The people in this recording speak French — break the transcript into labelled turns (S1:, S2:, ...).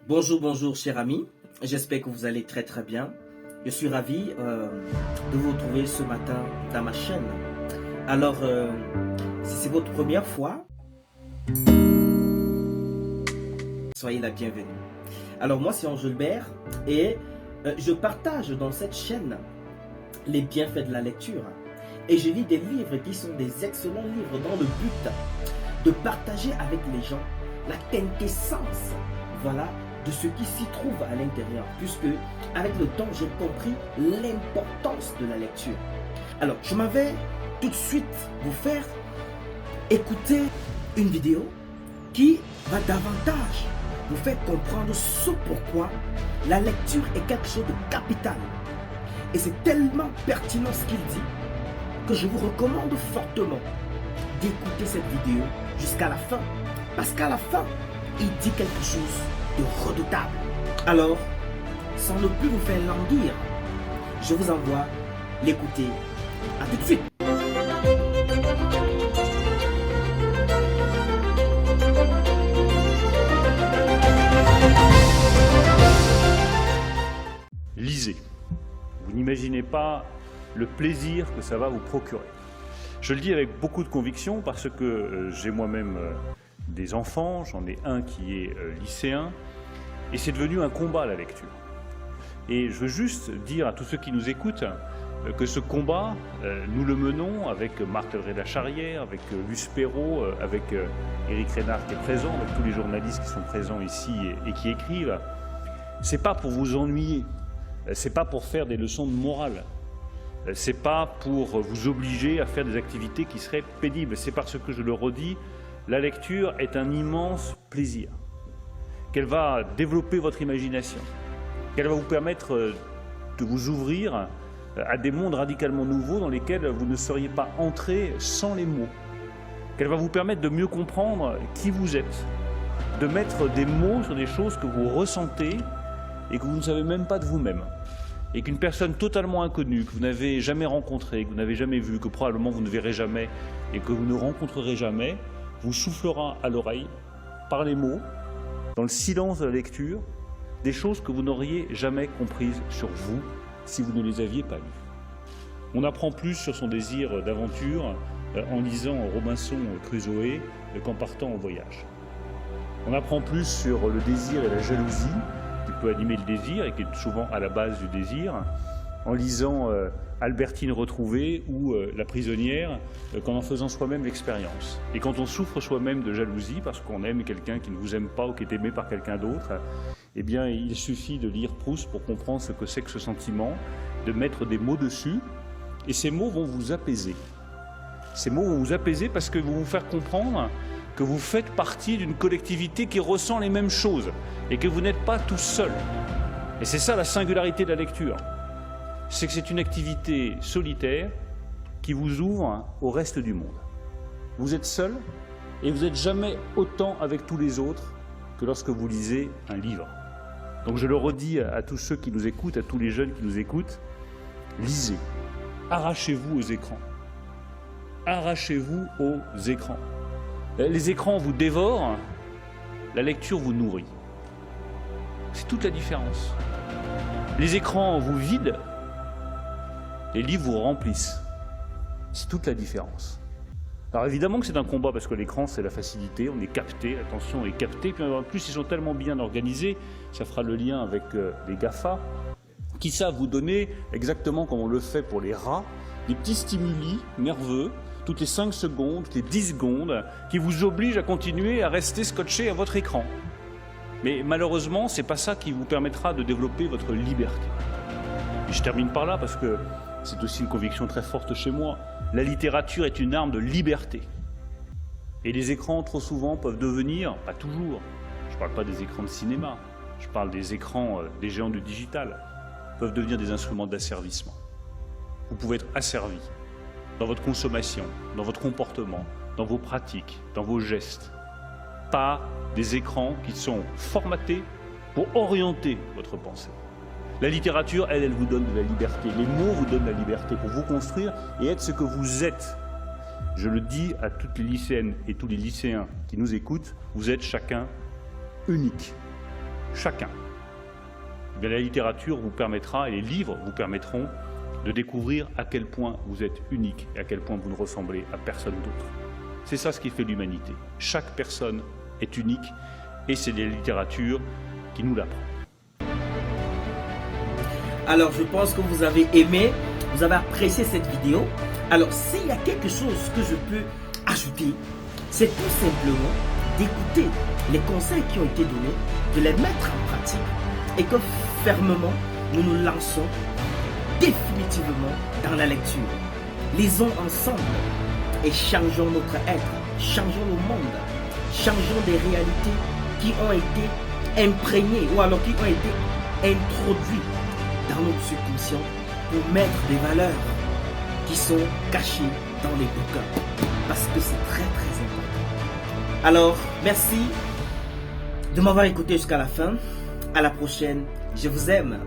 S1: Bonjour, bonjour chers amis, j'espère que vous allez très bien. Je suis ravi de vous retrouver ce matin dans ma chaîne. Alors, si c'est votre première fois, soyez la bienvenue. Alors moi c'est Angilbert et je partage dans cette chaîne les bienfaits de la lecture. Et je lis des livres qui sont des excellents livres dans le but de partager avec les gens la quintessence, voilà, de ce qui s'y trouve à l'intérieur, puisque avec le temps j'ai compris l'importance de la lecture. Alors je m'en vais tout de suite vous faire écouter une vidéo qui va davantage vous faire comprendre ce pourquoi la lecture est quelque chose de capital. Et c'est tellement pertinent ce qu'il dit que je vous recommande fortement d'écouter cette vidéo jusqu'à la fin, parce qu'à la fin il dit quelque chose de redoutable. Alors, sans ne plus vous faire languir, je vous envoie l'écouter. À tout de suite.
S2: Lisez. Vous n'imaginez pas le plaisir que ça va vous procurer. Je le dis avec beaucoup de conviction parce que j'ai moi-même des enfants, j'en ai un qui est lycéen, et c'est devenu un combat la lecture. Et je veux juste dire à tous ceux qui nous écoutent que ce combat, nous le menons avec Marc Ledré-Lacharrière, avec Luce Perrault, avec Éric Renard qui est présent, avec tous les journalistes qui sont présents ici et qui écrivent. C'est pas pour vous ennuyer, c'est pas pour faire des leçons de morale, c'est pas pour vous obliger à faire des activités qui seraient pénibles, c'est parce que, je le redis, la lecture est un immense plaisir, qu'elle va développer votre imagination, qu'elle va vous permettre de vous ouvrir à des mondes radicalement nouveaux dans lesquels vous ne seriez pas entré sans les mots, qu'elle va vous permettre de mieux comprendre qui vous êtes, de mettre des mots sur des choses que vous ressentez et que vous ne savez même pas de vous-même, et qu'une personne totalement inconnue, que vous n'avez jamais rencontrée, que vous n'avez jamais vue, que probablement vous ne verrez jamais et que vous ne rencontrerez jamais, vous soufflera à l'oreille, par les mots, dans le silence de la lecture, des choses que vous n'auriez jamais comprises sur vous si vous ne les aviez pas lues. On apprend plus sur son désir d'aventure en lisant Robinson Crusoe qu'en partant en voyage. On apprend plus sur le désir et la jalousie qui peut animer le désir et qui est souvent à la base du désir, en lisant Albertine retrouvée ou La prisonnière, qu'en en faisant soi-même l'expérience. Et quand on souffre soi-même de jalousie parce qu'on aime quelqu'un qui ne vous aime pas ou qui est aimé par quelqu'un d'autre, eh bien il suffit de lire Proust pour comprendre ce que c'est que ce sentiment, de mettre des mots dessus, et ces mots vont vous apaiser. Ces mots vont vous apaiser parce que vont vous faire comprendre que vous faites partie d'une collectivité qui ressent les mêmes choses et que vous n'êtes pas tout seul. Et c'est ça la singularité de la lecture. C'est que c'est une activité solitaire qui vous ouvre au reste du monde. Vous êtes seul et vous n'êtes jamais autant avec tous les autres que lorsque vous lisez un livre. Donc je le redis à tous ceux qui nous écoutent, à tous les jeunes qui nous écoutent, lisez, arrachez-vous aux écrans. Arrachez-vous aux écrans. Les écrans vous dévorent, la lecture vous nourrit. C'est toute la différence. Les écrans vous vident, les livres vous remplissent. C'est toute la différence. Alors évidemment que c'est un combat parce que l'écran c'est la facilité, on est capté, l'attention est captée, puis en plus ils sont tellement bien organisés, ça fera le lien avec les GAFA, qui savent vous donner, exactement comme on le fait pour les rats, des petits stimuli nerveux, toutes les 5 secondes, toutes les 10 secondes, qui vous obligent à continuer à rester scotché à votre écran. Mais malheureusement, c'est pas ça qui vous permettra de développer votre liberté. Et je termine par là parce que c'est aussi une conviction très forte chez moi. La littérature est une arme de liberté. Et les écrans, trop souvent, peuvent devenir, pas toujours, je ne parle pas des écrans de cinéma, je parle des écrans des géants du digital, peuvent devenir des instruments d'asservissement. Vous pouvez être asservi dans votre consommation, dans votre comportement, dans vos pratiques, dans vos gestes, par des écrans qui sont formatés pour orienter votre pensée. La littérature, elle vous donne de la liberté. Les mots vous donnent de la liberté pour vous construire et être ce que vous êtes. Je le dis à toutes les lycéennes et tous les lycéens qui nous écoutent, vous êtes chacun unique. chacun, eh bien, la littérature vous permettra, et les livres vous permettront de découvrir à quel point vous êtes unique et à quel point vous ne ressemblez à personne d'autre. C'est ça ce qui fait l'humanité. Chaque personne est unique et c'est la littérature qui nous l'apprend.
S1: Alors je pense que vous avez aimé, vous avez apprécié cette vidéo. Alors s'il y a quelque chose que je peux ajouter, c'est tout simplement d'écouter les conseils qui ont été donnés, de les mettre en pratique et que fermement nous nous lançons définitivement dans la lecture. Lisons ensemble et changeons notre être, changeons le monde, changeons des réalités qui ont été imprégnées ou alors qui ont été introduites dans notre subconscient pour mettre des valeurs qui sont cachées dans les bouquins. Parce que c'est très très important. Alors, merci de m'avoir écouté jusqu'à la fin. À la prochaine. Je vous aime.